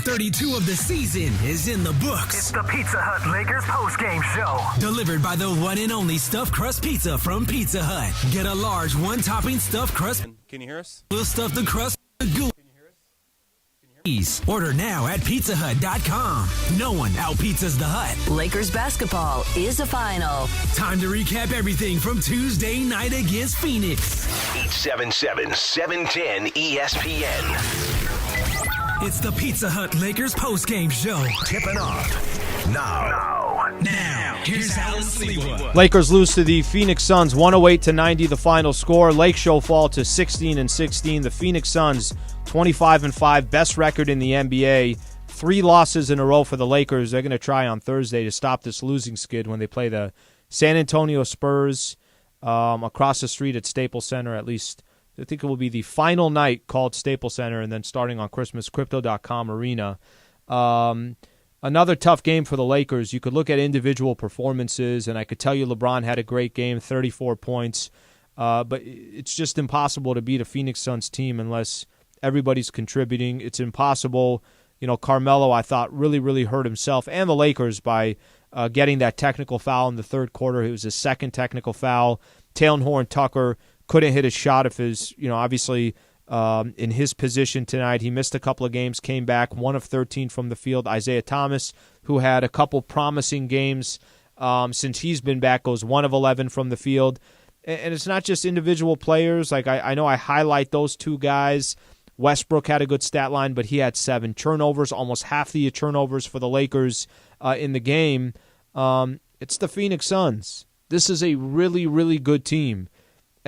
32 of the season is in the books. It's the Pizza Hut Lakers postgame show. Delivered by the one and only stuffed crust pizza from Pizza Hut. Get a large one-topping stuffed crust. Can you hear us? We'll stuff the crust with goo. Order now at pizzahut.com. No one out-pizzas the Hut. Lakers basketball is a final. Time to recap everything from Tuesday night against Phoenix. 877-710 ESPN. It's the Pizza Hut Lakers postgame show. Tipping off Now, here's Allen Sliwa. Lakers lose to the Phoenix Suns, 108-90 the final score. Lake Show fall to 16-16. The Phoenix Suns, 25-5, best record in the NBA. 3 losses in a row for the Lakers. They're going to try on Thursday to stop this losing skid when they play the San Antonio Spurs across the street at Staples Center. At least I think it will be the final night called Staples Center, and then starting on Christmas, Crypto.com Arena. Another tough game for the Lakers. You could look at individual performances, and I could tell you LeBron had a great game, 34 points. But it's just impossible to beat a Phoenix Suns team unless everybody's contributing. It's impossible. You know, Carmelo, I thought, really hurt himself and the Lakers by getting that technical foul in the third quarter. It was his second technical foul. Talen Horton-Tucker couldn't hit a shot of his, obviously in his position tonight. He missed a couple of games, came back, 1 of 13 from the field. Isaiah Thomas, who had a couple promising games since he's been back, goes 1 of 11 from the field. And it's not just individual players. Like I know I highlight those 2 guys. Westbrook had a good stat line, but he had 7 turnovers, almost half the turnovers for the Lakers in the game. It's the Phoenix Suns. This is a really good team.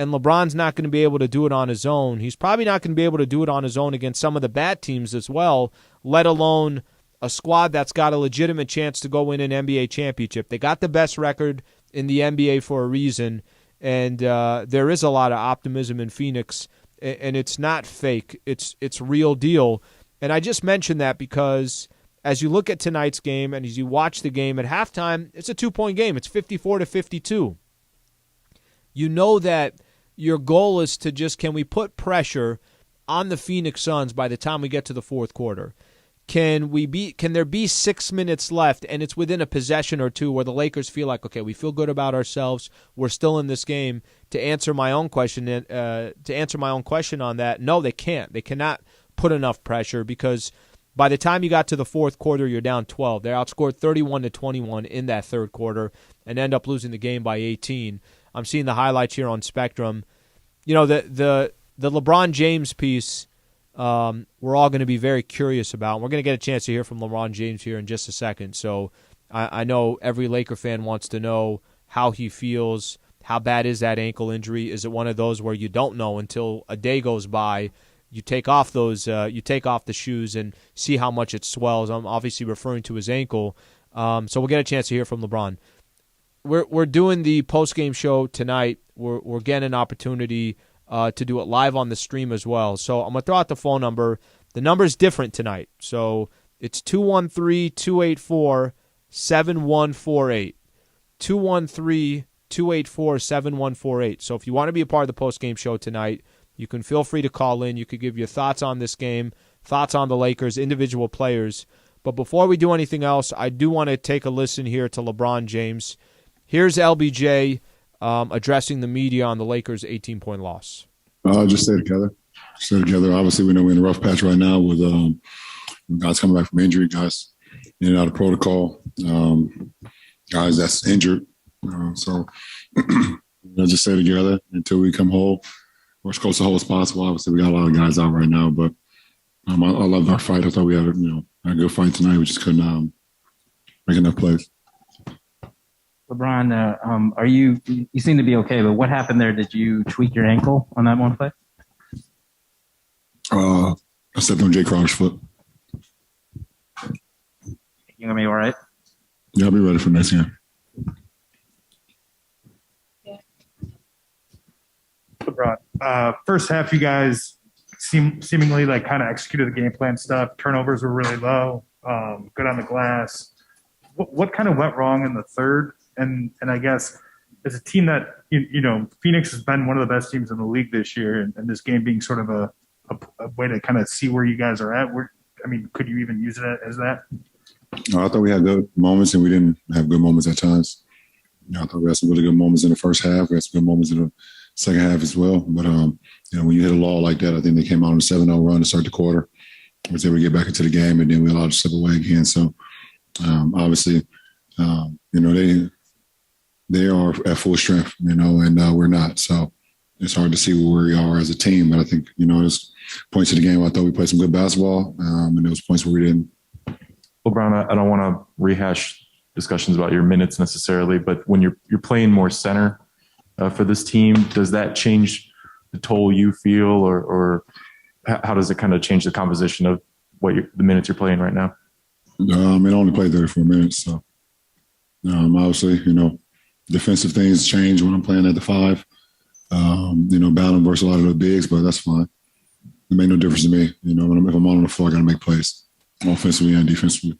And LeBron's not going to be able to do it on his own. He's probably not going to be able to do it on his own against some of the bad teams as well, let alone a squad that's got a legitimate chance to go win an NBA championship. They got the best record in the NBA for a reason, and there is a lot of optimism in Phoenix, and it's not fake. It's real deal. And I just mentioned that because as you look at tonight's game and as you watch the game at halftime, it's a 2-point game. It's 54-52. You know that your goal is to just, can we put pressure on the Phoenix Suns by the time we get to the fourth quarter? Can there be 6 minutes left and it's within a possession or 2 where the Lakers feel like, okay, we feel good about ourselves, we're still in this game? To answer my own question, on that, no, they can't. They cannot put enough pressure because by the time you got to the fourth quarter, you're down 12. They outscored 31-21 in that third quarter and end up losing the game by 18. I'm seeing the highlights here on Spectrum. The LeBron James piece, we're all going to be very curious about. We're going to get a chance to hear from LeBron James here in just a second. So I know every Laker fan wants to know how he feels. How bad is that ankle injury? Is it one of those where you don't know until a day goes by? You take off the shoes and see how much it swells. I'm obviously referring to his ankle. So we'll get a chance to hear from LeBron. We're doing the post-game show tonight. We're getting an opportunity to do it live on the stream as well. So I'm going to throw out the phone number. The number's different tonight. So it's 213-284-7148. 213-284-7148. So if you want to be a part of the post-game show tonight, you can feel free to call in. You could give your thoughts on this game, thoughts on the Lakers, individual players. But before we do anything else, I do want to take a listen here to LeBron James. Here's LBJ addressing the media on the Lakers' 18-point loss. Just stay together. Stay together. Obviously, we know we're in a rough patch right now with guys coming back from injury, guys in and out of protocol, guys that's injured. So just stay together until we come whole, or as close to whole as possible. Obviously, we got a lot of guys out right now, but I loved our fight. I thought we had a good fight tonight. We just couldn't make enough plays. LeBron, you seem to be okay, but what happened there? Did you tweak your ankle on that one play? I stepped on Jay Crowder's foot. You gonna be all right? Yeah, I'll be ready for next game. LeBron, first half you guys seemingly like kind of executed the game plan stuff. Turnovers were really low, good on the glass. What kind of went wrong in the third? And I guess as a team that, Phoenix has been one of the best teams in the league this year, and this game being sort of a way to kind of see where you guys are at, I mean, could you even use it as that? I thought we had good moments, and we didn't have good moments at times. I thought we had some really good moments in the first half. We had some good moments in the second half as well. But, when you hit a lull like that, I think they came out on a 7-0 run to start the quarter. Was able to get back into the game, and then we allowed to slip away again. So, obviously, they are at full strength, and we're not. So it's hard to see where we are as a team. But I think, there's points in the game where I thought we played some good basketball, and there was points where we didn't. LeBron, I don't want to rehash discussions about your minutes necessarily, but when you're playing more center for this team, does that change the toll you feel, or how does it kind of change the composition of the minutes you're playing right now? I only played 34 minutes, so obviously, defensive things change when I'm playing at the 5. Battling versus a lot of the bigs, but that's fine. It made no difference to me. If I'm on the floor, I got to make plays, offensively and defensively.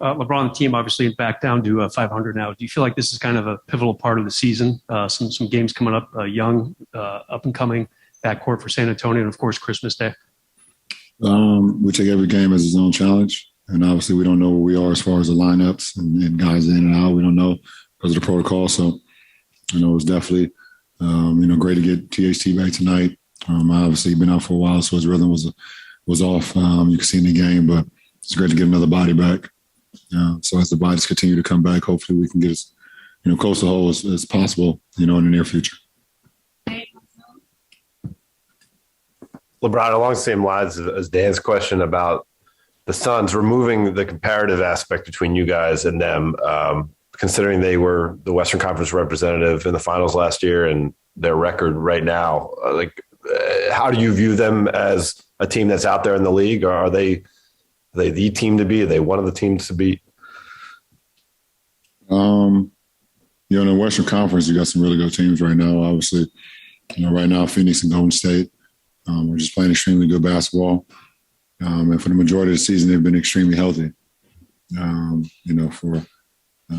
LeBron, the team obviously is back down to 500 now. Do you feel like this is kind of a pivotal part of the season? Some games coming up, young, up and coming backcourt for San Antonio, and of course Christmas Day. We take every game as its own challenge, and obviously we don't know where we are as far as the lineups and guys in and out. We don't know because of the protocol. So, it's definitely great to get THT back tonight. Obviously been out for a while, so his rhythm was off. You can see in the game, but it's great to get another body back. So as the bodies continue to come back, hopefully we can get as close to whole as possible, in the near future. LeBron, along the same lines as Dan's question about the Suns, removing the comparative aspect between you guys and them, considering they were the Western Conference representative in the finals last year and their record right now, how do you view them as a team that's out there in the league? Or are they the team to beat? Are they one of the teams to beat? In the Western Conference, you got some really good teams right now. Obviously, right now, Phoenix and Golden State are just playing extremely good basketball. And for the majority of the season, they've been extremely healthy.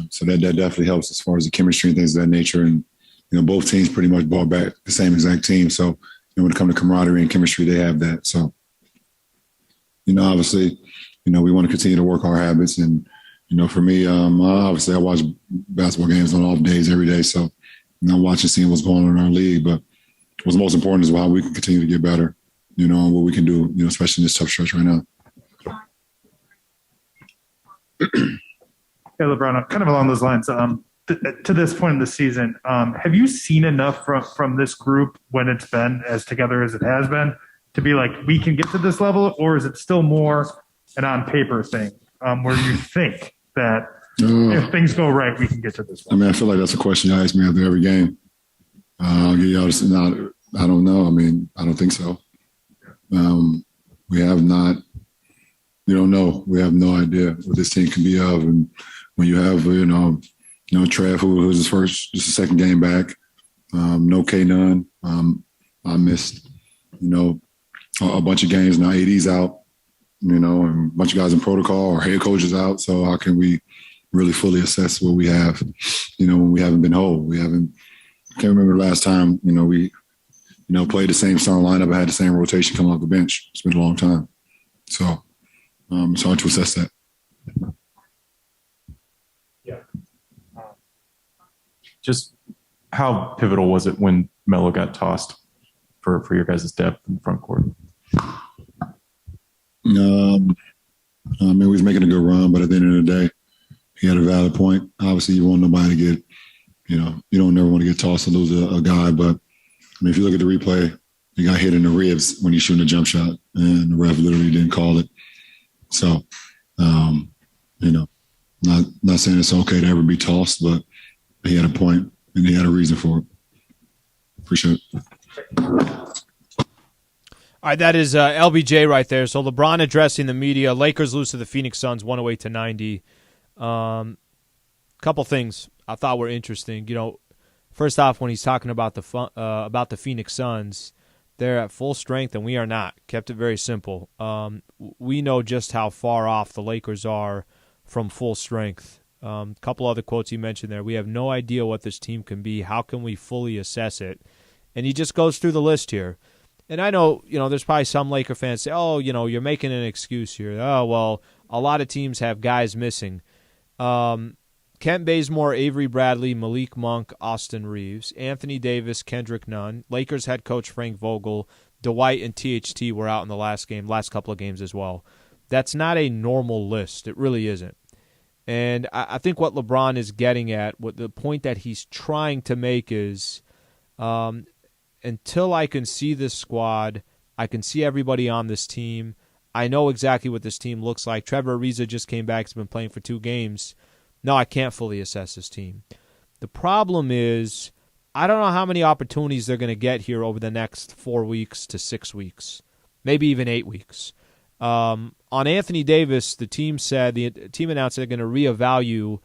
So that definitely helps as far as the chemistry and things of that nature. And, both teams pretty much brought back the same exact team. So, when it comes to camaraderie and chemistry, they have that. So, obviously, we want to continue to work our habits. And, for me, obviously I watch basketball games on off days every day. So, I'm watching, seeing what's going on in our league. But what's most important is how we can continue to get better, and what we can do, especially in this tough stretch right now. Yeah, LeBron, kind of along those lines, to this point in the season, have you seen enough from this group when it's been as together as it has been to be like, we can get to this level, or is it still more an on paper thing where you think that if things go right, we can get to this level? I feel like that's a question you ask me after every game. I'll give you honest, I don't know. I don't think so. We have not. We don't know. We have no idea what this team can be of. And when you have, Trev, who's his second game back, no K-Nunn. I missed, a bunch of games. Now AD's out, and a bunch of guys in protocol. Our head coach is out. So how can we really fully assess what we have, when we haven't been whole? I can't remember the last time, we, played the same starting lineup. I had the same rotation coming off the bench. It's been a long time. So it's hard to assess that. Yeah. Just how pivotal was it when Melo got tossed for your guys' depth in the front court? He was making a good run, but at the end of the day, he had a valid point. Obviously, you want nobody to get, you don't never want to get tossed to lose a guy. But, if you look at the replay, he got hit in the ribs when he's shooting a jump shot, and the ref literally didn't call it. So, not saying it's okay to ever be tossed, but he had a point, and he had a reason for it. Appreciate it. All right, that is LBJ right there. So LeBron addressing the media. Lakers lose to the Phoenix Suns 108-90. Couple things I thought were interesting. First off, when he's talking about the Phoenix Suns, they're at full strength and we are not. Kept it very simple. We know just how far off the Lakers are from full strength. A couple other quotes he mentioned there. We have no idea what this team can be. How can we fully assess it? And he just goes through the list here. and I know, there's probably some Laker fans say, oh, you're making an excuse here. Oh, well, a lot of teams have guys missing. Kent Bazemore, Avery Bradley, Malik Monk, Austin Reeves, Anthony Davis, Kendrick Nunn, Lakers head coach Frank Vogel, Dwight and THT were out in the last couple of games as well. That's not a normal list. It really isn't. And I think what LeBron is getting at, what the point that he's trying to make is, until I can see this squad, I can see everybody on this team, I know exactly what this team looks like. Trevor Ariza just came back. He's been playing for 2 games. No, I can't fully assess this team. The problem is I don't know how many opportunities they're going to get here over the next 4 weeks to 6 weeks, maybe even 8 weeks. On Anthony Davis, the team announced they're going to reevaluate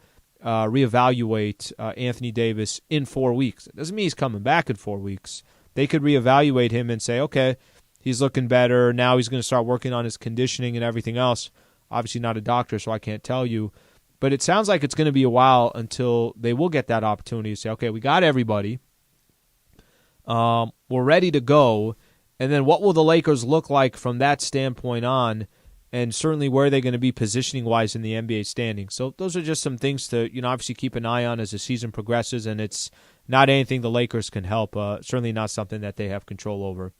Anthony Davis in 4 weeks. It doesn't mean he's coming back in 4 weeks. They could reevaluate him and say, okay, he's looking better. Now he's going to start working on his conditioning and everything else. Obviously not a doctor, so I can't tell you. But it sounds like it's going to be a while until they will get that opportunity to say, okay, we got everybody. We're ready to go. And then what will the Lakers look like from that standpoint on? And certainly where are they going to be positioning-wise in the NBA standings? So those are just some things to, obviously keep an eye on as the season progresses. And it's not anything the Lakers can help. Certainly not something that they have control over.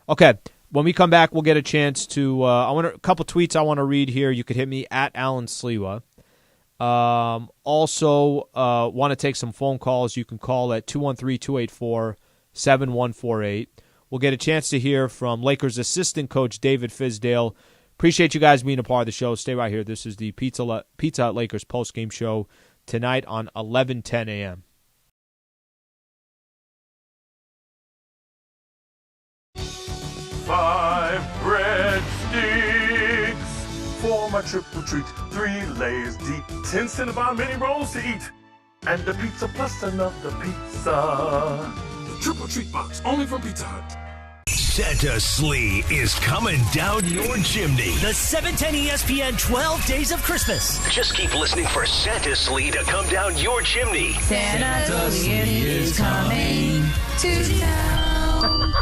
Okay, when we come back, we'll get a chance to a couple tweets I want to read here. You could hit me at Allen Sliwa. Also, want to take some phone calls. You can call at 213-284-7148. We'll get a chance to hear from Lakers assistant coach David Fizdale. Appreciate you guys being a part of the show. Stay right here. This is the Pizza Hut Lakers postgame show tonight on 11:10 a.m. Five breadsticks for my triple treat. 3 layers deep. 10 Cinnabon mini rolls to eat. And the pizza plus another pizza. The triple treat box, only from Pizza Hut. Santa Slee is coming down your chimney. The 710 ESPN 12 Days of Christmas. Just keep listening for Santa Slee to come down your chimney. Santa Slee is coming to town.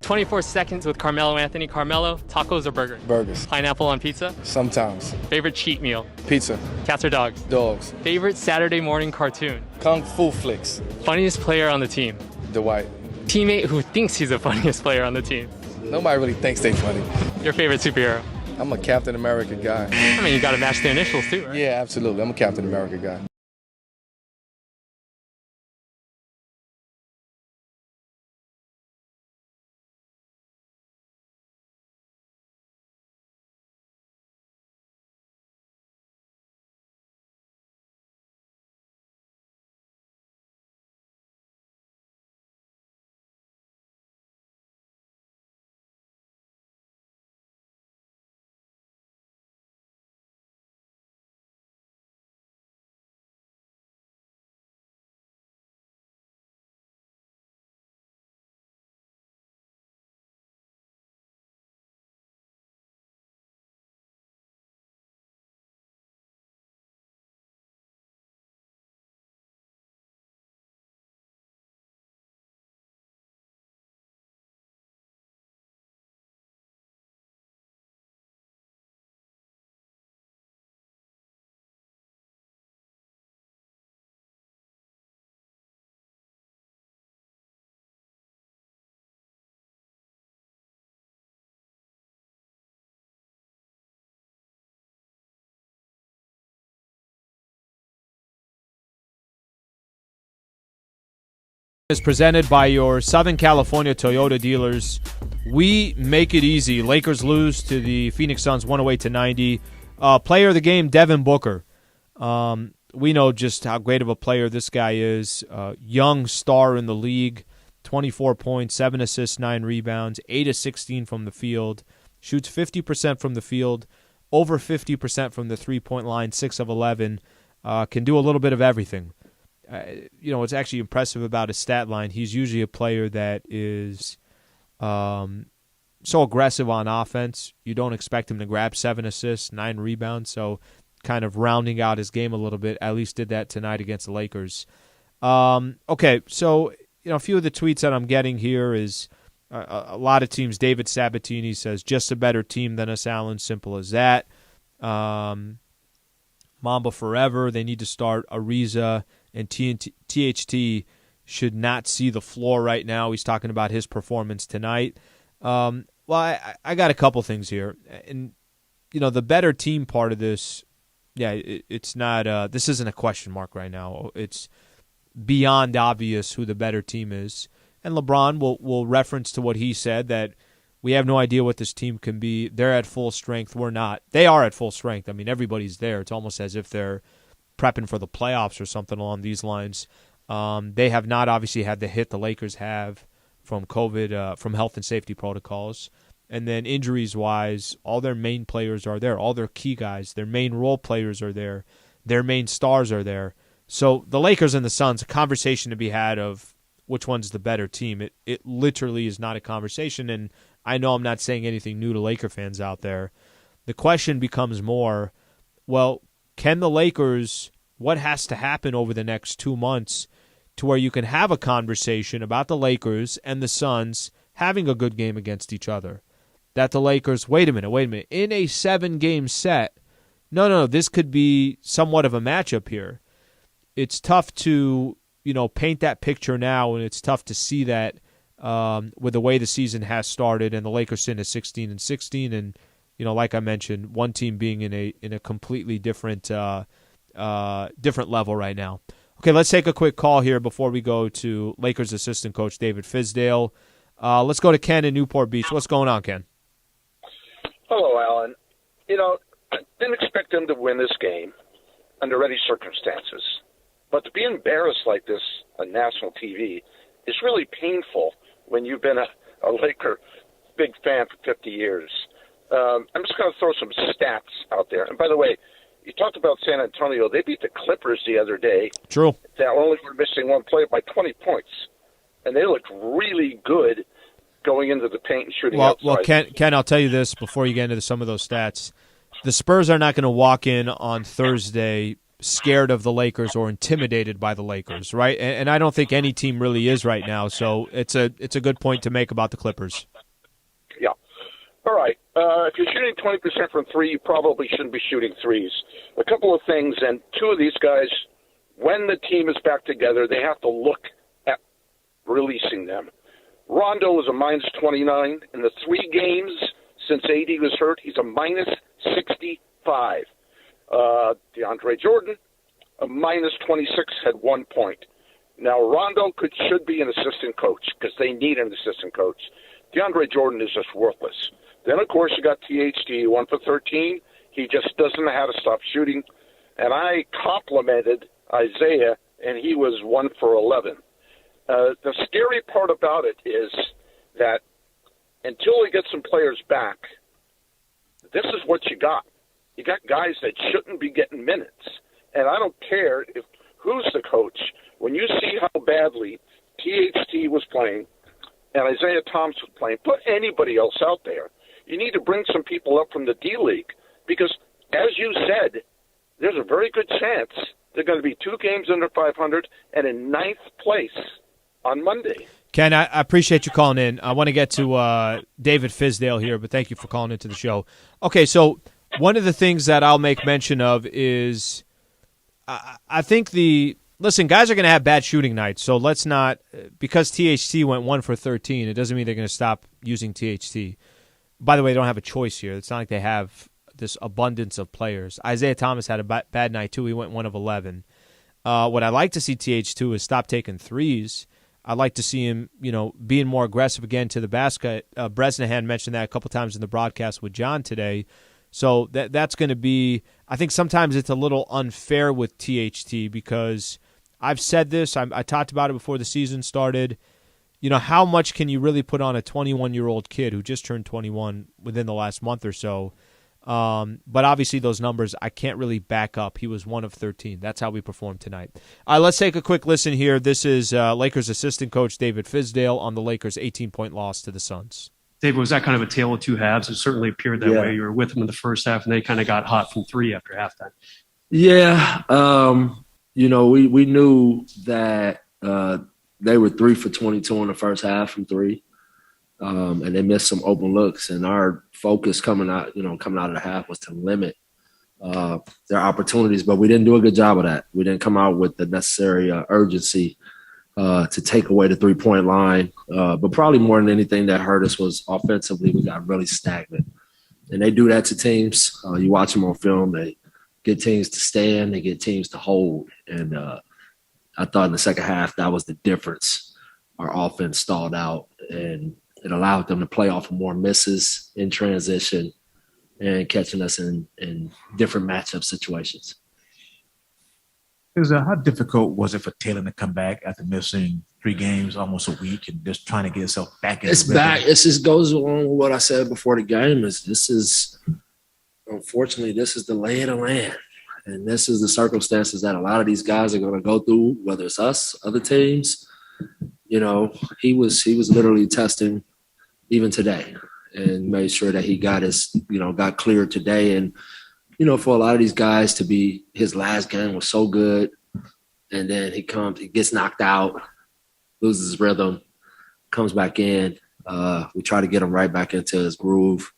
24 seconds with Carmelo Anthony. Carmelo, tacos or burger? Burgers. Pineapple on pizza? Sometimes. Favorite cheat meal? Pizza. Cats or dogs? Dogs. Favorite Saturday morning cartoon? Kung Fu flicks. Funniest player on the team? Dwight. Teammate who thinks he's the funniest player on the team? Nobody really thinks they funny. Your favorite superhero? I'm a Captain America guy. I mean, you got to match the initials too, right? Yeah, absolutely. I'm a Captain America guy. Is presented by your Southern California Toyota dealers. We make it easy. Lakers lose to the Phoenix Suns 108-90. Player of the game, Devin Booker. We know just how great of a player this guy is. Young star in the league. 24 points, 7 assists, 9 rebounds, 8 of 16 from the field. Shoots 50% from the field, over 50% from the three-point line, 6 of 11. Can do a little bit of everything. What's actually impressive about his stat line, he's usually a player that is so aggressive on offense. You don't expect him to grab 7 assists, 9 rebounds, so kind of rounding out his game a little bit, at least did that tonight against the Lakers. Okay, so a few of the tweets that I'm getting here is a lot of teams. David Sabatini says just a better team than us, Allen. Simple as that. Mamba forever. They need to start Ariza, and THT should not see the floor right now. He's talking about his performance tonight. Well, I got a couple things here, and the better team part of this. Yeah, it's not. This isn't a question mark right now. It's beyond obvious who the better team is. And LeBron will reference to what he said, that we have no idea what this team can be. They're at full strength. We're not. They are at full strength. I mean, everybody's there. It's almost as if they're prepping for the playoffs or something along these lines. They have not obviously had the hit the Lakers have from COVID, from health and safety protocols. And then injuries-wise, all their main players are there. All their key guys, their main role players are there. Their main stars are there. So the Lakers and the Suns, a conversation to be had of which one's the better team. It literally is not a conversation, and I know I'm not saying anything new to Laker fans out there. The question becomes more, well, can the Lakers, what has to happen over the next 2 months to where you can have a conversation about the Lakers and the Suns having a good game against each other? That the Lakers, wait a minute, in a 7-game set, no, this could be somewhat of a matchup here. It's tough to, paint that picture now, and it's tough to see that with the way the season has started, and the Lakers sitting at 16-16, and like I mentioned, one team being in a completely different level right now. Okay, let's take a quick call here before we go to Lakers assistant coach David Fizdale. Let's go to Ken in Newport Beach. What's going on, Ken? Hello, Alan. I didn't expect them to win this game under any circumstances. But to be embarrassed like this on national TV is really painful when you've been a Laker big fan for 50 years. I'm just going to throw some stats out there. And by the way, you talked about San Antonio. They beat the Clippers the other day. True. They only were missing one player by 20 points. And they looked really good going into the paint and shooting outside. Well, Ken, I'll tell you this before you get into some of those stats. The Spurs are not going to walk in on Thursday scared of the Lakers or intimidated by the Lakers, right? And I don't think any team really is right now. So it's a good point to make about the Clippers. Yeah. All right. If you're shooting 20% from three, you probably shouldn't be shooting threes. A couple of things, and two of these guys, when the team is back together, they have to look at releasing them. Rondo is a minus 29. In the 3 games since AD was hurt, he's a minus 65. DeAndre Jordan, a minus 26, had 1 point. Now, Rondo should be an assistant coach because they need an assistant coach. DeAndre Jordan is just worthless. Then, of course, you got THT, 1 for 13. He just doesn't know how to stop shooting. And I complimented Isaiah, and he was 1 for 11. The scary part about it is that until we get some players back, this is what you got. You got guys that shouldn't be getting minutes. And I don't care who's the coach. When you see how badly THT was playing and Isaiah Thomas was playing, put anybody else out there. You need to bring some people up from the D-League because, as you said, there's a very good chance they're going to be 2 games under 500 and in 9th place on Monday. Ken, I appreciate you calling in. I want to get to David Fizdale here, but thank you for calling into the show. Okay, so one of the things that I'll make mention of is I think listen, guys are going to have bad shooting nights, so let's not – because THT went 1 for 13, it doesn't mean they're going to stop using THT. By the way, they don't have a choice here. It's not like they have this abundance of players. Isaiah Thomas had a bad night, too. He went 1 of 11. What I'd like to see TH2 is stop taking threes. I'd like to see him, being more aggressive again to the basket. Bresnahan mentioned that a couple times in the broadcast with John today. So that's going to be – I think sometimes it's a little unfair with THT because I've said this. I talked about it before the season started. How much can you really put on a 21-year-old kid who just turned 21 within the last month or so? But obviously those numbers I can't really back up. He was 1 of 13. That's how we performed tonight. Let's take a quick listen here. This is Lakers assistant coach David Fizdale on the Lakers' 18-point loss to the Suns. David, was that kind of a tale of two halves? It certainly appeared that way. You were with them in the first half, and they kind of got hot from 3 after halftime. Yeah. We knew that they were 3 for 22 in the first half from 3. and they missed some open looks. And our focus coming out of the half was to limit their opportunities, but we didn't do a good job of that. We didn't come out with the necessary urgency to take away the 3-point line. But probably more than anything that hurt us was offensively, we got really stagnant. And they do that to teams. You watch them on film, they get teams to stand, they get teams to hold. And I thought in the second half, that was the difference. Our offense stalled out, and it allowed them to play off of more misses in transition and catching us in different matchup situations. How difficult was it for Taylor to come back after missing 3 games, almost a week, and just trying to get himself back? It's back. It just goes along with what I said before the game. Unfortunately, this is the lay of the land, and this is the circumstances that a lot of these guys are going to go through, whether it's us, other teams. He was literally testing even today, and made sure that he got cleared today. And for a lot of these guys to be his last game was so good, and then he gets knocked out, loses his rhythm, comes back in. We try to get him right back into his groove,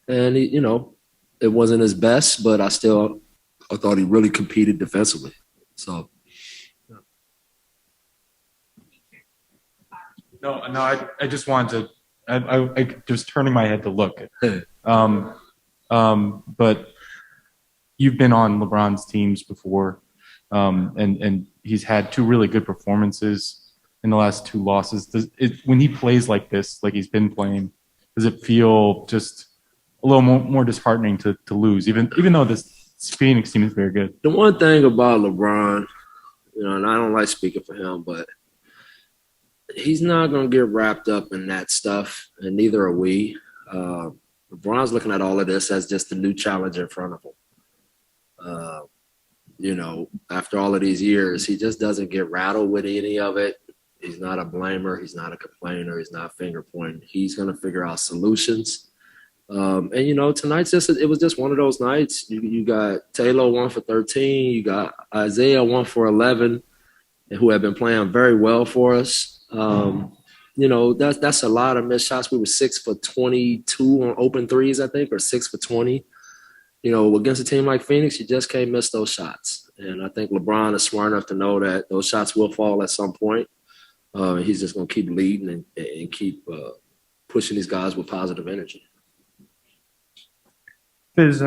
and it wasn't his best, but I thought he really competed defensively. So. No, I just wanted to. I just turning my head to look. But you've been on LeBron's teams before, and he's had 2 really good performances in the last 2 losses. When he plays like this, like he's been playing, does it feel just a little more disheartening to lose, even though this Phoenix team is very good? The one thing about LeBron, and I don't like speaking for him, but he's not going to get wrapped up in that stuff, and neither are we. LeBron's looking at all of this as just a new challenge in front of him. After all of these years, he just doesn't get rattled with any of it. He's not a blamer. He's not a complainer. He's not finger pointing. He's going to figure out solutions. And tonight's it was just one of those nights. You got Taylor 1 for 13. You got Isaiah 1 for 11, who have been playing very well for us. That's a lot of missed shots. We were 6 for 22 on open threes, I think, or 6 for 20. Against a team like Phoenix, you just can't miss those shots. And I think LeBron is smart enough to know that those shots will fall at some point. He's just going to keep leading and keep pushing these guys with positive energy. There's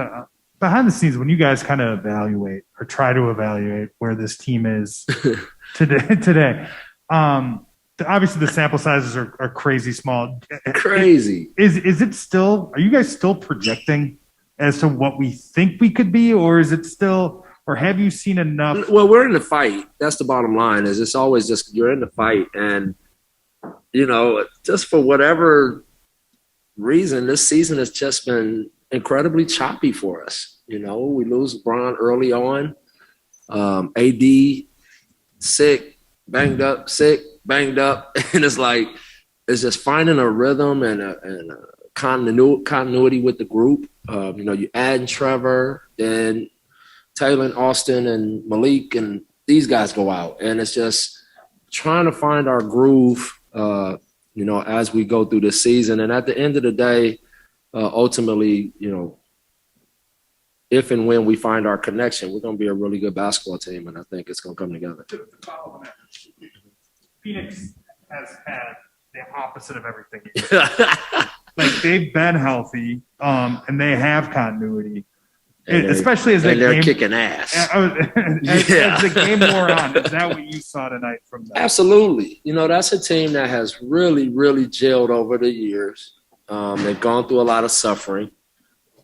behind the scenes, when you guys kind of evaluate or try to evaluate where this team is today, obviously the sample sizes are crazy small. Crazy. Is it still? Are you guys still projecting as to what we think we could be, or is it still? Or have you seen enough? Well, we're in the fight. That's the bottom line. Is it's always just you're in the fight, and just for whatever reason, this season has just been incredibly choppy for us. We lose LeBron early on. AD sick, banged up, and it's like it's just finding a rhythm and a continuity with the group. You add Trevor, then Taylor and Austin and Malik and these guys go out, and it's just trying to find our groove, as we go through this season. And at the end of the day, ultimately, if and when we find our connection, we're going to be a really good basketball team, and I think it's going to come together. Phoenix has had the opposite of everything. Like they've been healthy, and they have continuity. Especially as they're kicking ass. As the game wore on, is that what you saw tonight from them? Absolutely. That's a team that has really, really gelled over the years. They've gone through a lot of suffering.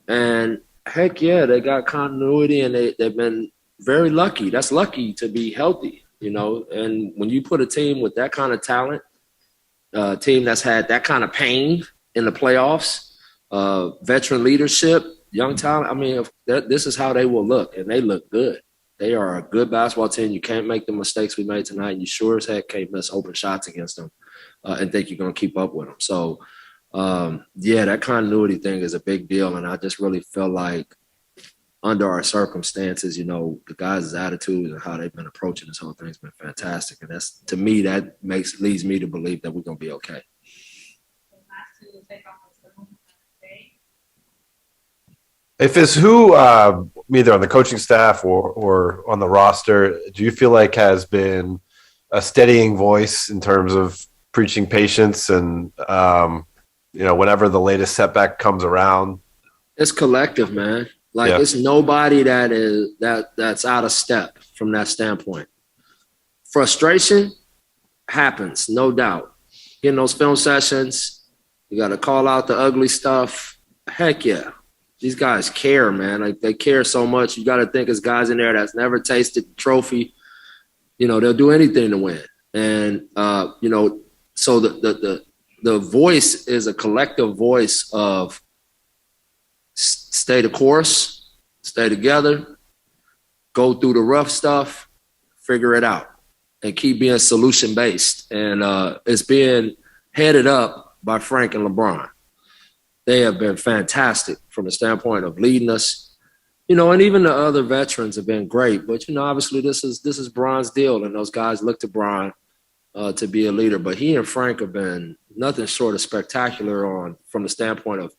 And, heck yeah, they got continuity, and they've been very lucky. That's lucky to be healthy, And when you put a team with that kind of talent, a team that's had that kind of pain in the playoffs, veteran leadership, young talent, this is how they will look, and they look good. They are a good basketball team. You can't make the mistakes we made tonight, and you sure as heck can't miss open shots against them and think you're going to keep up with them. So, that continuity thing is a big deal, and I just really feel like under our circumstances, the guys' attitude and how they've been approaching this whole thing has been fantastic, and that's, to me, that leads me to believe that we're going to be okay. If it's who, either on the coaching staff or on the roster, do you feel like has been a steadying voice in terms of preaching patience and, whenever the latest setback comes around? It's collective, man. Like it's nobody that's out of step from that standpoint. Frustration happens, no doubt. In those film sessions, you got to call out the ugly stuff. Heck yeah. These guys care, man. Like they care so much. You got to think as guys in there that's never tasted the trophy. They'll do anything to win. And so the voice is a collective voice of stay the course, stay together, go through the rough stuff, figure it out, and keep being solution based. And it's being headed up by Frank and LeBron. They have been fantastic from the standpoint of leading us, and even the other veterans have been great. But, obviously this is Bron's deal, and those guys look to Bron to be a leader. But he and Frank have been nothing short of spectacular from the standpoint of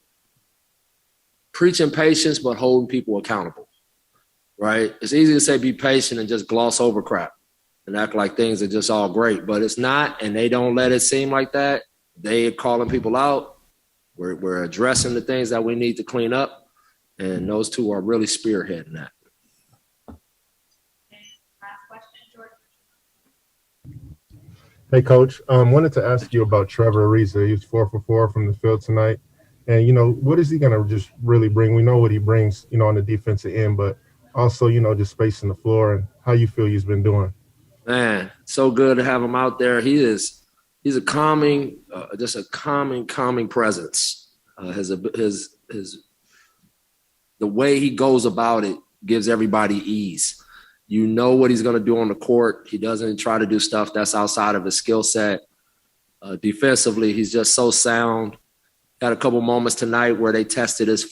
preaching patience, but holding people accountable, right? It's easy to say be patient and just gloss over crap and act like things are just all great, but it's not, and they don't let it seem like that. They are calling people out. We're addressing the things that we need to clean up, and those two are really spearheading that. Hey, Coach. Wanted to ask you about Trevor Ariza. He was 4 for 4 from the field tonight. And, what is he going to just really bring? We know what he brings, on the defensive end, but also, just spacing the floor and how you feel he's been doing. Man, so good to have him out there. He's a calming, calming presence. The way he goes about it gives everybody ease. You know what he's going to do on the court. He doesn't try to do stuff that's outside of his skill set. Defensively, he's just so sound. Got a couple moments tonight where they tested his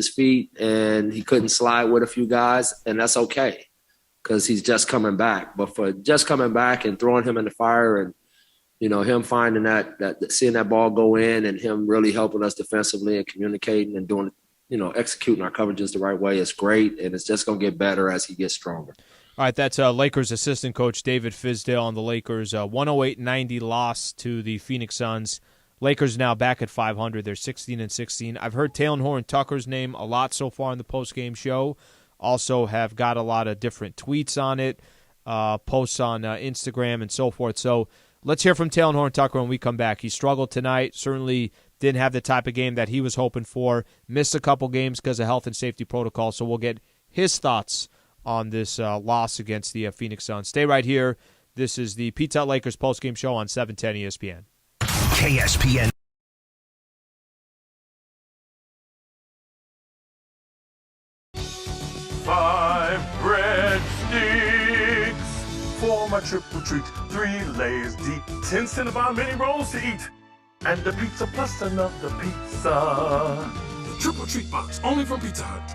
feet, and he couldn't slide with a few guys, and that's okay because he's just coming back. But for just coming back and throwing him in the fire and him finding that seeing that ball go in and him really helping us defensively and communicating and doing, executing our coverages the right way is great. And it's just going to get better as he gets stronger. All right, that's Lakers assistant coach David Fizdale on the Lakers. 108-90 loss to the Phoenix Suns. Lakers now back at 500. They're 16-16. I've heard Taylor Horton-Tucker's name a lot so far in the postgame show. Also have got a lot of different tweets on it, posts on Instagram and so forth. So let's hear from Taylor Horton-Tucker when we come back. He struggled tonight, certainly didn't have the type of game that he was hoping for, missed a couple games because of health and safety protocol. So we'll get his thoughts on this loss against the Phoenix Suns. Stay right here. This is the Pizza Hut Lakers postgame show on 710 ESPN. KSPN. Five breadsticks for my triple treat. 3 layers deep, 10 Cinnabon mini rolls to eat, and the pizza plus another pizza. Triple treat box, only from Pizza Hut.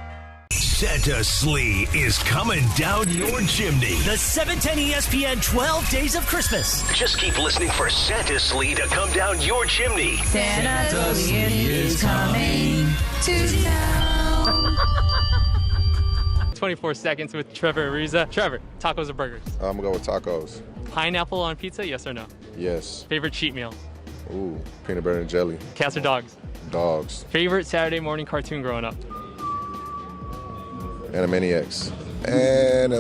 Santa Slee is coming down your chimney. The 710 ESPN 12 Days of Christmas. Just keep listening for Santa Slee to come down your chimney. Santa Slee is coming to town. 24 seconds with Trevor Ariza. Trevor, tacos or burgers? I'm going to go with tacos. Pineapple on pizza, yes or no? Yes. Favorite cheat meals? Ooh, peanut butter and jelly. Cats or dogs? Dogs. Favorite Saturday morning cartoon growing up? Animaniacs. Animaniacs.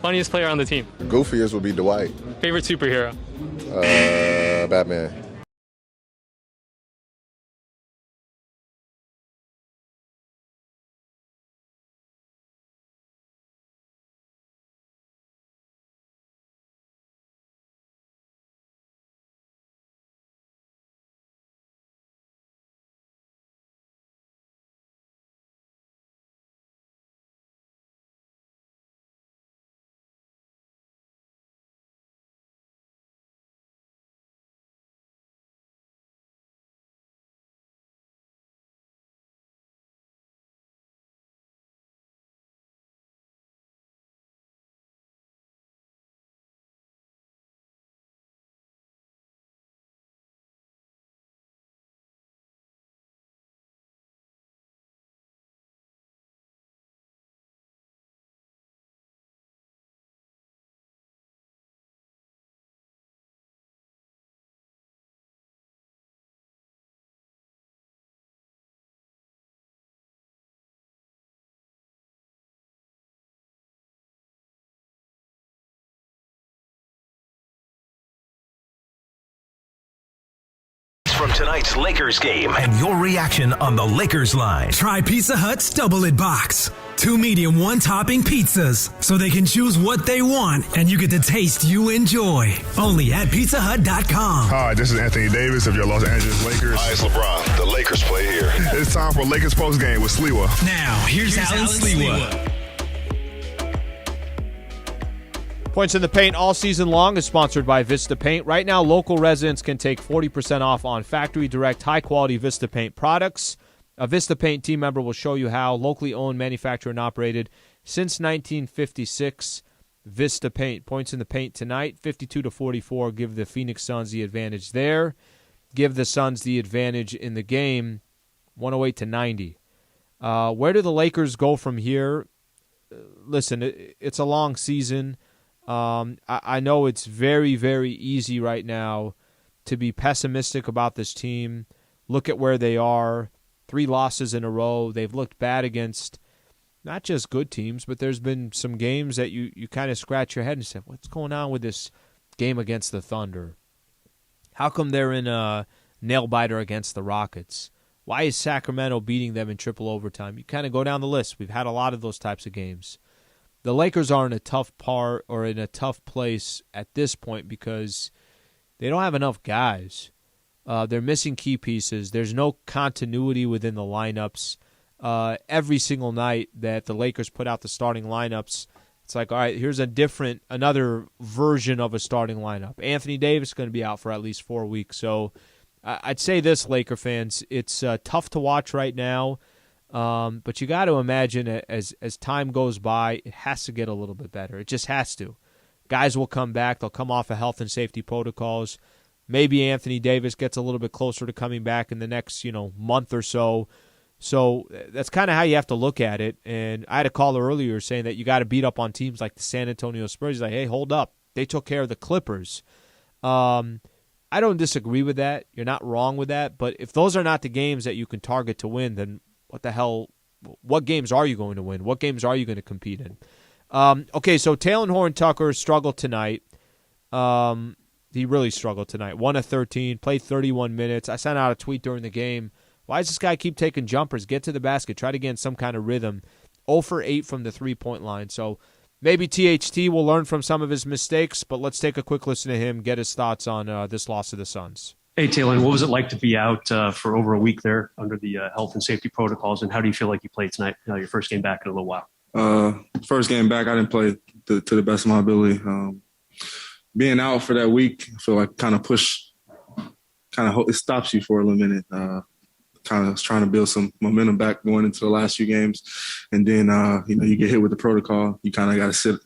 Funniest player on the team? Goofiest would be Dwight. Favorite superhero? Batman. from tonight's Lakers game and your reaction on the Lakers line. Try Pizza Hut's Double It Box. 2 medium, 1 topping pizzas, so they can choose what they want, and you get the taste you enjoy. Only at PizzaHut.com. Hi, this is Anthony Davis of your Los Angeles Lakers. Hi, it's LeBron. The Lakers play here. It's time for Lakers postgame with Sliwa. Now, here's Allen Sliwa. Points in the Paint all season long is sponsored by Vista Paint. Right now, local residents can take 40% off on factory direct high-quality Vista Paint products. A Vista Paint team member will show you how. Locally owned, manufactured, and operated since 1956. Vista Paint. Points in the Paint tonight, 52-44. Give the Phoenix Suns the advantage there. Give the Suns the advantage in the game, 108-90. Where do the Lakers go from here? Listen, it's a long season. I know it's very, very easy right now to be pessimistic about this team. Look at where they are. 3 losses in a row. They've looked bad against not just good teams, but there's been some games that you kind of scratch your head and say, what's going on with this game against the Thunder? How come they're in a nail-biter against the Rockets? Why is Sacramento beating them in triple overtime? You kind of go down the list. We've had a lot of those types of games. The Lakers are in a tough part or in a tough place at this point because they don't have enough guys. They're missing key pieces. There's no continuity within the lineups. Every single night that the Lakers put out the starting lineups, it's like, all right, here's another version of a starting lineup. Anthony Davis is going to be out for at least 4 weeks. So I'd say this, Laker fans, it's tough to watch right now. But you got to imagine as time goes by, it has to get a little bit better. It just has to. Guys will come back. They'll come off of health and safety protocols. Maybe Anthony Davis gets a little bit closer to coming back in the next, month or so. So that's kind of how you have to look at it. And I had a caller earlier saying that you got to beat up on teams like the San Antonio Spurs. He's like, hey, hold up. They took care of the Clippers. I don't disagree with that. You're not wrong with that. But if those are not the games that you can target to win, then what the hell? What games are you going to win? What games are you going to compete in? Okay, so Talen Horton-Tucker struggled tonight. He really struggled tonight. 1 of 13, played 31 minutes. I sent out a tweet during the game. Why does this guy keep taking jumpers? Get to the basket. Try to get in some kind of rhythm. 0 for 8 from the three-point line. So maybe THT will learn from some of his mistakes, but let's take a quick listen to him, get his thoughts on this loss of the Suns. Hey, Talen, what was it like to be out for over a week there under the health and safety protocols, and how do you feel like you played tonight? Your first game back in a little while. First game back, I didn't play to the best of my ability. Being out for that week, I feel like it stops you for a little minute. Kind of trying to build some momentum back going into the last few games. And then, you get hit with the protocol. You kind of got to sit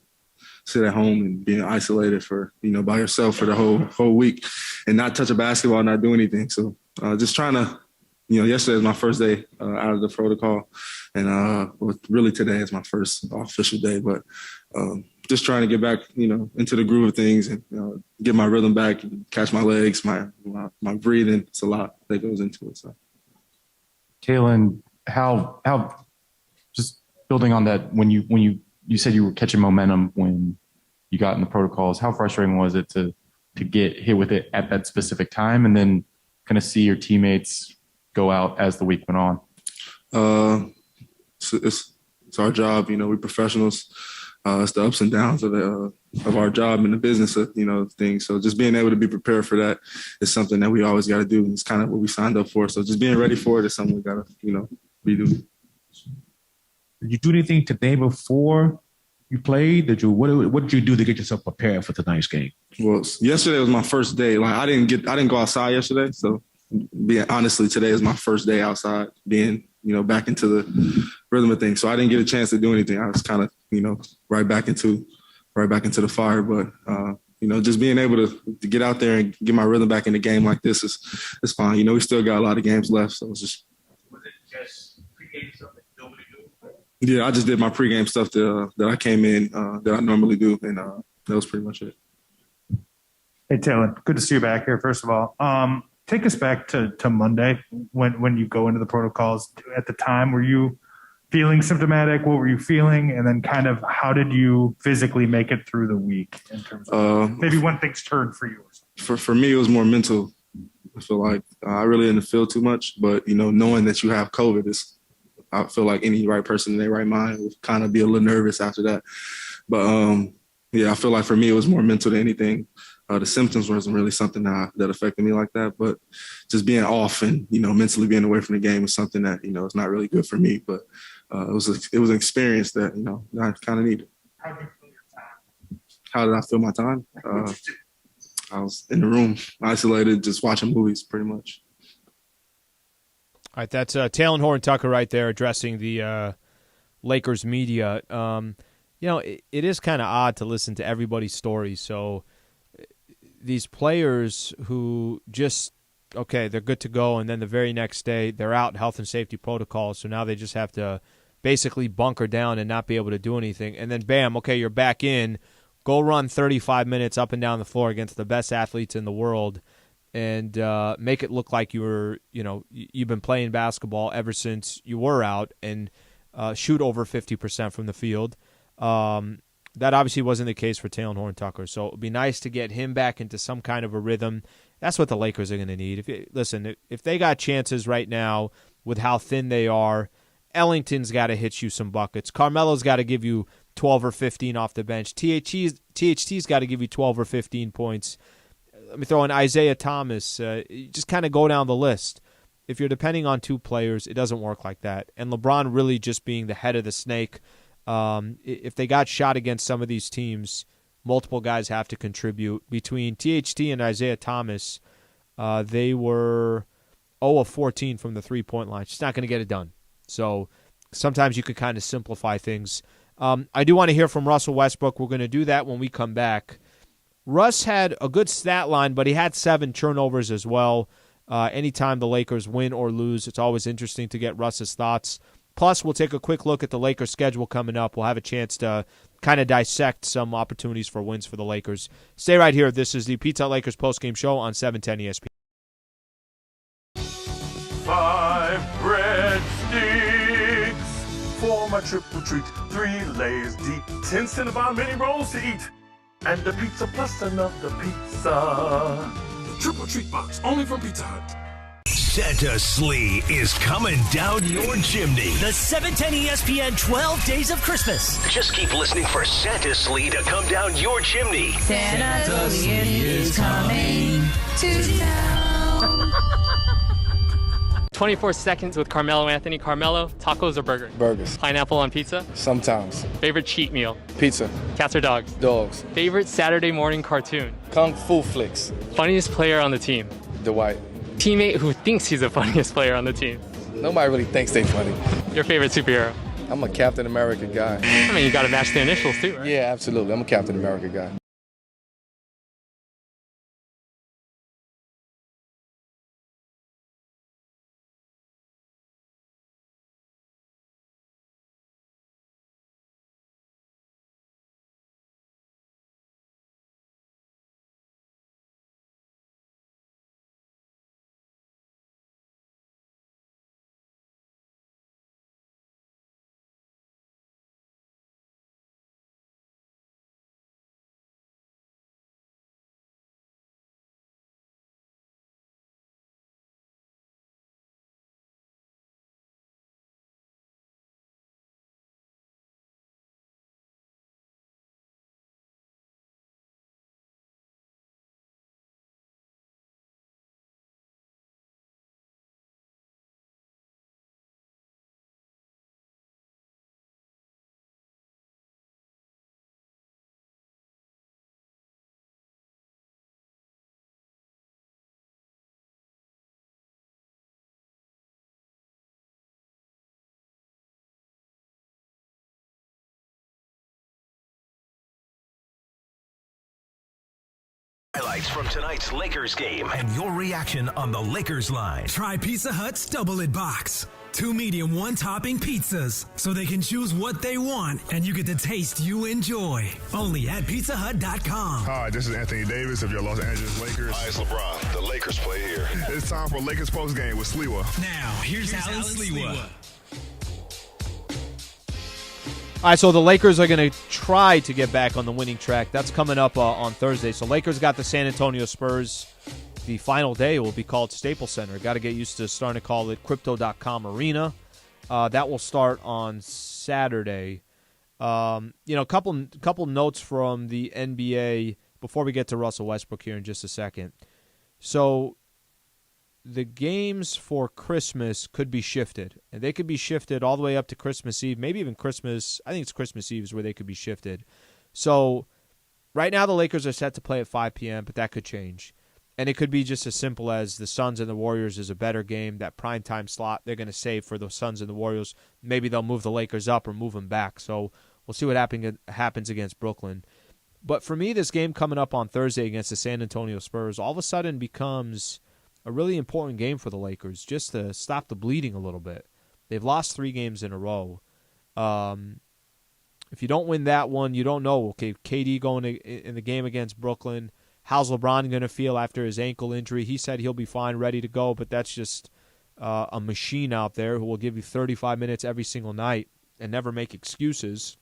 at home and being isolated for, by yourself for the whole week and not touch a basketball, not do anything. So just trying to, yesterday was my first day out of the protocol. And really today is my first official day. But just trying to get back, into the groove of things and get my rhythm back, catch my legs, my breathing. It's a lot that goes into it. So. Talen, how just building on that, when you said you were catching momentum when you got in the protocols, how frustrating was it to get hit with it at that specific time and then kind of see your teammates go out as the week went on? It's our job, we're professionals. It's the ups and downs of our job and the business of, things. So just being able to be prepared for that is something that we always got to do. It's kind of what we signed up for. So just being ready for it is something we got to, be doing. Did you do anything today before you played? What did you do to get yourself prepared for tonight's game? Well, yesterday was my first day. Like I didn't go outside yesterday. So honestly, today is my first day outside being, back into the rhythm of things. So I didn't get a chance to do anything. I was kind of, right back into the fire. But, just being able to get out there and get my rhythm back in the game like this is fine. We still got a lot of games left. So it's just. Was it just pregame stuff that you normally do? Yeah, I just did my pregame stuff that I came in that I normally do. And that was pretty much it. Hey, Taylor, good to see you back here, first of all. Take us back to Monday when you go into the protocols. At the time, were you feeling symptomatic? What were you feeling? And then kind of how did you physically make it through the week in terms of maybe when things turned for you? For me, it was more mental I feel like I really didn't feel too much, but knowing that you have COVID I feel like any right person in their right mind would kind of be a little nervous after that. But yeah, I feel like for me it was more mental than anything. The symptoms wasn't really something that affected me like that, but just being off and mentally being away from the game is something that is not really good for me. But it was an experience that I kind of needed. How did I feel my time? I was in the room, isolated, just watching movies, pretty much. All right, that's Talen Horton-Tucker right there addressing the Lakers media. It is kind of odd to listen to everybody's stories. So these players who they're good to go, and then the very next day they're out in health and safety protocols, so now they just have to basically bunker down and not be able to do anything. And then, bam, okay, you're back in. Go run 35 minutes up and down the floor against the best athletes in the world and make it look like you've been playing basketball ever since you were out, and shoot over 50% from the field. That obviously wasn't the case for Talen Horton-Tucker, so it would be nice to get him back into some kind of a rhythm. That's what the Lakers are going to need. If they got chances right now with how thin they are, Ellington's got to hit you some buckets. Carmelo's got to give you 12 or 15 off the bench. THT's got to give you 12 or 15 points. Let me throw in Isaiah Thomas. Just kind of go down the list. If you're depending on two players, it doesn't work like that. And LeBron really just being the head of the snake. If they got shot against some of these teams, multiple guys have to contribute. Between THT and Isaiah Thomas, they were 0 of 14 from the three-point line. Just not going to get it done. So sometimes you could kind of simplify things. I do want to hear from Russell Westbrook. We're going to do that when we come back. Russ had a good stat line, but he had 7 turnovers as well. Anytime the Lakers win or lose, it's always interesting to get Russ's thoughts. Plus, we'll take a quick look at the Lakers' schedule coming up. We'll have a chance to kind of dissect some opportunities for wins for the Lakers. Stay right here. This is the Pizza Hut Lakers postgame show on 710 ESPN. 5 breadsticks for my triple treat. 3 layers deep, 10 Cinnabon mini rolls to eat, and the pizza plus another pizza. The triple treat box, only from Pizza Hut. Santa Slee is coming down your chimney. The 710 ESPN 12 Days of Christmas. Just keep listening for Santa Slee to come down your chimney. Santa is coming to town. 24 seconds with Carmelo Anthony. Carmelo, tacos or burger? Burgers. Pineapple on pizza? Sometimes. Favorite cheat meal? Pizza. Cats or dogs? Dogs. Favorite Saturday morning cartoon? Kung Fu flicks. Funniest player on the team? Dwight. Teammate who thinks he's the funniest player on the team? Nobody really thinks they funny. Your favorite superhero? I'm a Captain America guy. I mean, you got to match the initials too, right? Yeah, absolutely. I'm a Captain America guy. Highlights from tonight's Lakers game and your reaction on the Lakers line. Try Pizza Hut's Double It Box. 2 medium, 1 topping pizzas, so they can choose what they want, and you get the taste you enjoy. Only at pizzahut.com. Hi, this is Anthony Davis of your Los Angeles Lakers. Hi, it's LeBron. The Lakers play here. It's time for Lakers postgame with Sliwa. Now, here's Allen Sliwa. All right, so the Lakers are going to try to get back on the winning track. That's coming up on Thursday. So Lakers got the San Antonio Spurs the final day will be called Staples Center. Got to get used to starting to call it Crypto.com Arena. That will start on Saturday. A couple notes from the NBA before we get to Russell Westbrook here in just a second. So the games for Christmas could be shifted, and they could be shifted all the way up to Christmas Eve, maybe even Christmas. I think it's Christmas Eve is where they could be shifted. So right now the Lakers are set to play at 5 p.m., but that could change. And it could be just as simple as the Suns and the Warriors is a better game. That primetime slot they're going to save for the Suns and the Warriors. Maybe they'll move the Lakers up or move them back. So we'll see what happens against Brooklyn. But for me, this game coming up on Thursday against the San Antonio Spurs all of a sudden becomes a really important game for the Lakers, just to stop the bleeding a little bit. They've lost 3 games in a row. If you don't win that one, you don't know. Okay, KD going in the game against Brooklyn. How's LeBron going to feel after his ankle injury? He said he'll be fine, ready to go, but that's just a machine out there who will give you 35 minutes every single night and never make excuses.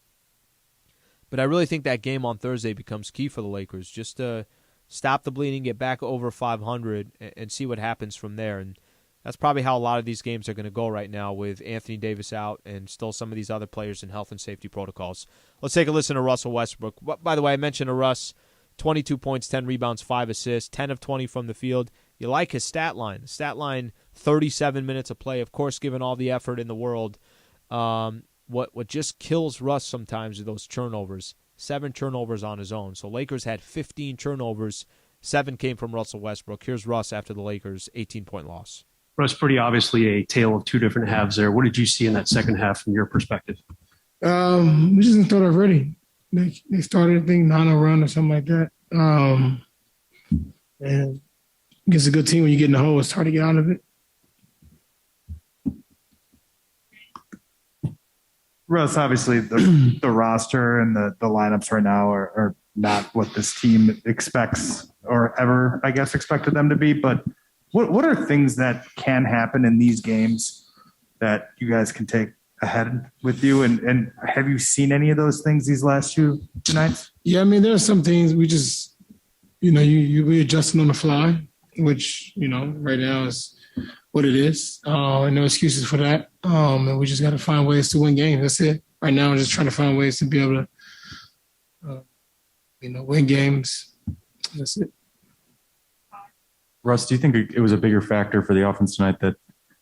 But I really think that game on Thursday becomes key for the Lakers, just to stop the bleeding, get back over 500, and see what happens from there. And that's probably how a lot of these games are going to go right now with Anthony Davis out and still some of these other players in health and safety protocols. Let's take a listen to Russell Westbrook. By the way, I mentioned to Russ, 22 points, 10 rebounds, 5 assists, 10 of 20 from the field. You like his stat line. Stat line, 37 minutes of play, of course, given all the effort in the world. What just kills Russ sometimes are those turnovers. 7 turnovers on his own. So Lakers had 15 turnovers. 7 came from Russell Westbrook. Here's Russ after the Lakers' 18-point loss. Russ, pretty obviously a tale of 2 different halves there. What did you see in that second half from your perspective? We just didn't start off ready. They started, I think, 9-0 run or something like that. And against a good team, when you get in the hole, it's hard to get out of it. Russ, obviously the roster and the lineups right now are not what this team expects or ever, I guess, expected them to be. But what are things that can happen in these games that you guys can take ahead with you? And have you seen any of those things these last two nights? Yeah, I mean, there are some things we just, we adjusting on the fly, which, right now is what it is. And no excuses for that. And we just got to find ways to win games. That's it. Right now, I'm just trying to find ways to be able to, win games. That's it. Russ, do you think it was a bigger factor for the offense tonight that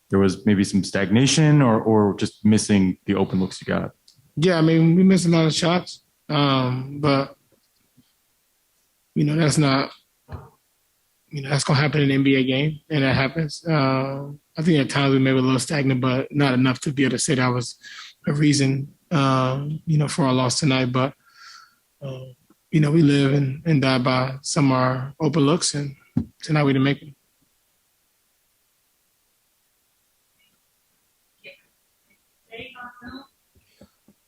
there was maybe some stagnation or just missing the open looks you got? Yeah, I mean, we missed a lot of shots. But, that's not, that's going to happen in an NBA game, and that happens. I think at times we may be a little stagnant, but not enough to be able to say that was a reason, for our loss tonight. But, we live and die by some of our open looks, and tonight we didn't make them.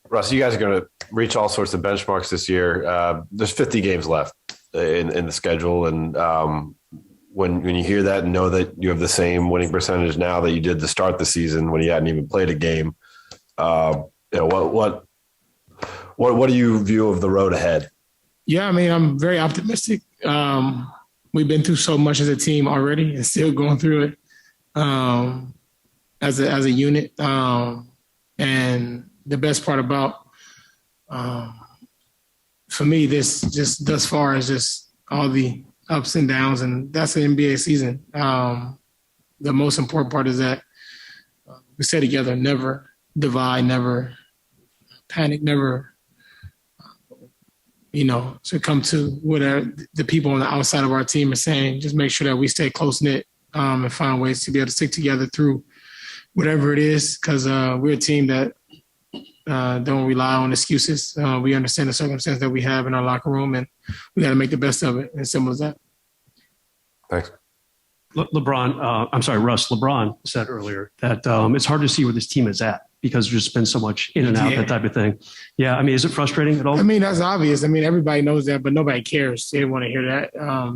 Russ, you guys are going to reach all sorts of benchmarks this year. There's 50 games left in the schedule, and when you hear that and know that you have the same winning percentage now that you did to start the season when you hadn't even played a game, what do you view of the road ahead? Yeah, I mean, I'm very optimistic. We've been through so much as a team already and still going through it as a unit. And the best part about, for me, this just thus far is just all the ups and downs, and that's the NBA season. The most important part is that we stay together, never divide, never panic, never, succumb to whatever the people on the outside of our team are saying. Just make sure that we stay close-knit and find ways to be able to stick together through whatever it is, because we're a team that don't rely on excuses. We understand the circumstance that we have in our locker room, and we got to make the best of it. As simple as that. Thanks. Russ, LeBron said earlier that it's hard to see where this team is at because there's just been so much in and out, that type of thing. Yeah, I mean, is it frustrating at all? I mean, that's obvious. I mean, everybody knows that, but nobody cares. They don't want to hear that.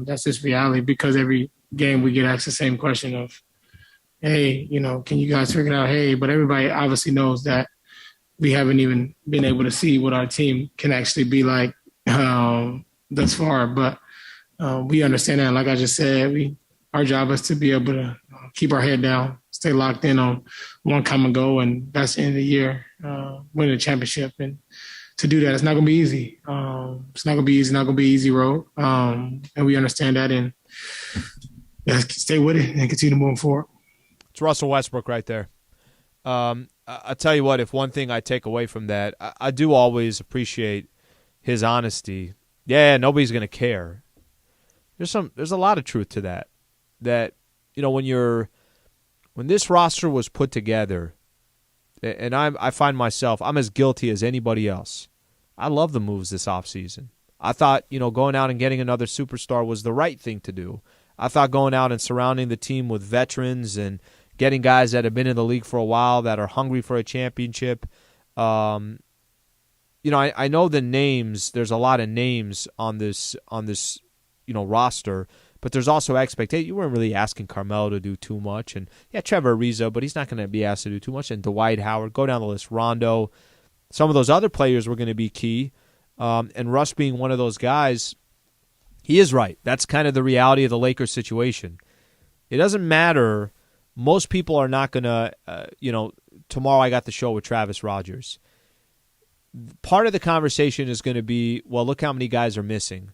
That's just reality, because every game we get asked the same question of, hey, can you guys figure it out? Hey, but everybody obviously knows that we haven't even been able to see what our team can actually be like thus far. But we understand that. Like I just said, our job is to be able to keep our head down, stay locked in on one common goal, and that's the end of the year, winning the championship. And to do that, it's not going to be easy. It's not going to be easy. Not going to be an easy road. And we understand that, and stay with it and continue moving forward. It's Russell Westbrook right there. I'll tell you what, if one thing I take away from that, I do always appreciate his honesty. Yeah, nobody's going to care. There's a lot of truth to that. That, you know, when this roster was put together, and I find myself, I'm as guilty as anybody else. I love the moves this offseason. I thought, you know, going out and getting another superstar was the right thing to do. I thought going out and surrounding the team with veterans and getting guys that have been in the league for a while that are hungry for a championship. You know, I know the names. There's a lot of names on this roster, but there's also expectation. You weren't really asking Carmelo to do too much, and yeah, Trevor Ariza, but he's not going to be asked to do too much. And Dwight Howard, go down the list. Rondo, some of those other players were going to be key, and Russ being one of those guys. He is right. That's kind of the reality of the Lakers situation. It doesn't matter. Most people are not going to, tomorrow I got the show with Travis Rogers. Part of the conversation is going to be, well, look how many guys are missing.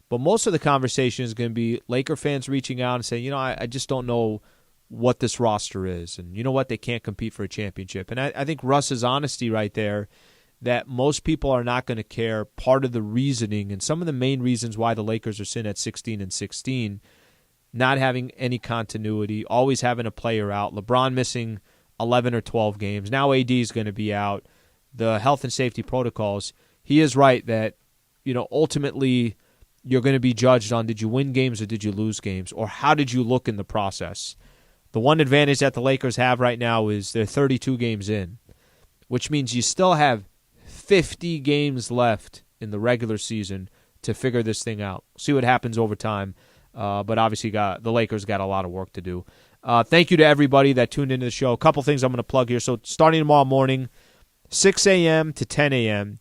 But most of the conversation is going to be Laker fans reaching out and saying, you know, I just don't know what this roster is. And you know what? They can't compete for a championship. And I think Russ's honesty right there, that most people are not going to care, part of the reasoning and some of the main reasons why the Lakers are sitting at 16-16, not having any continuity, always having a player out, LeBron missing 11 or 12 games. Now AD is going to be out. The health and safety protocols. He is right that, you know, ultimately you're going to be judged on did you win games or did you lose games, or how did you look in the process. The one advantage that the Lakers have right now is they're 32 games in, which means you still have 50 games left in the regular season to figure this thing out. See what happens over time. But obviously the Lakers got a lot of work to do. Thank you to everybody that tuned into the show. A couple things I'm going to plug here. So starting tomorrow morning, 6 a.m. to 10 a.m.,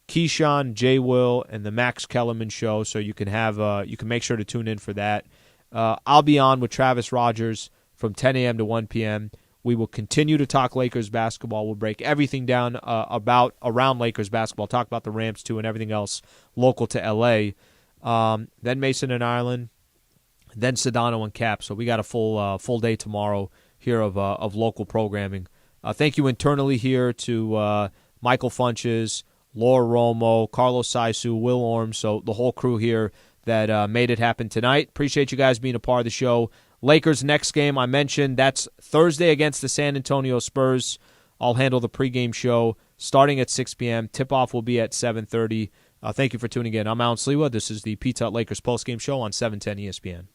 Keyshawn, Jay Will, and the Max Kellerman Show. So you can make sure to tune in for that. I'll be on with Travis Rogers from 10 a.m. to 1 p.m. We will continue to talk Lakers basketball. We'll break everything down around Lakers basketball, talk about the Rams too and everything else local to L.A. Then Mason and Ireland, then Sedano and Cap. So we got a full day tomorrow here of local programming. Thank you internally here to Michael Funches, Laura Romo, Carlos Saisu, Will Orm, so the whole crew here that made it happen tonight. Appreciate you guys being a part of the show. Lakers' next game, I mentioned, that's Thursday against the San Antonio Spurs. I'll handle the pregame show starting at 6 p.m. Tip-off will be at 7:30. Thank you for tuning in. I'm Allen Sliwa. This is the Pizza Hut Lakers postgame show on 710 ESPN.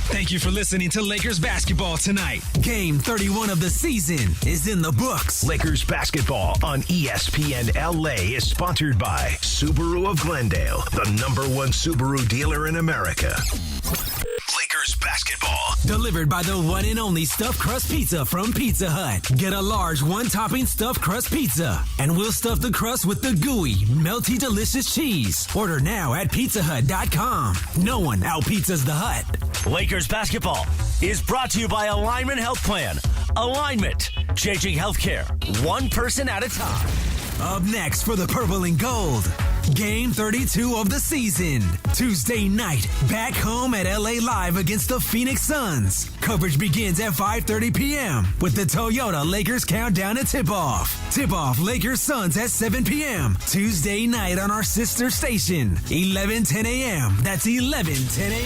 Thank you for listening to Lakers basketball tonight. Game 31 of the season is in the books. Lakers basketball on ESPN LA is sponsored by Subaru of Glendale, the #1 Subaru dealer in America. Lakers basketball. Delivered by the one and only Stuffed Crust Pizza from Pizza Hut. Get a large one-topping Stuffed Crust Pizza, and we'll stuff the crust with the gooey, melty, delicious cheese. Order now at pizzahut.com. No one out-pizzas the Hut. Lakers basketball is brought to you by Alignment Health Plan. Alignment, changing healthcare, one person at a time. Up next for the purple and gold, Game 32 of the season. Tuesday night, back home at LA Live against the Phoenix Suns. Coverage begins at 5:30 p.m. with the Toyota Lakers countdown to tip-off. Tip-off Lakers Suns at 7 p.m. Tuesday night on our sister station, 11:10 a.m. That's 11:10 a.m.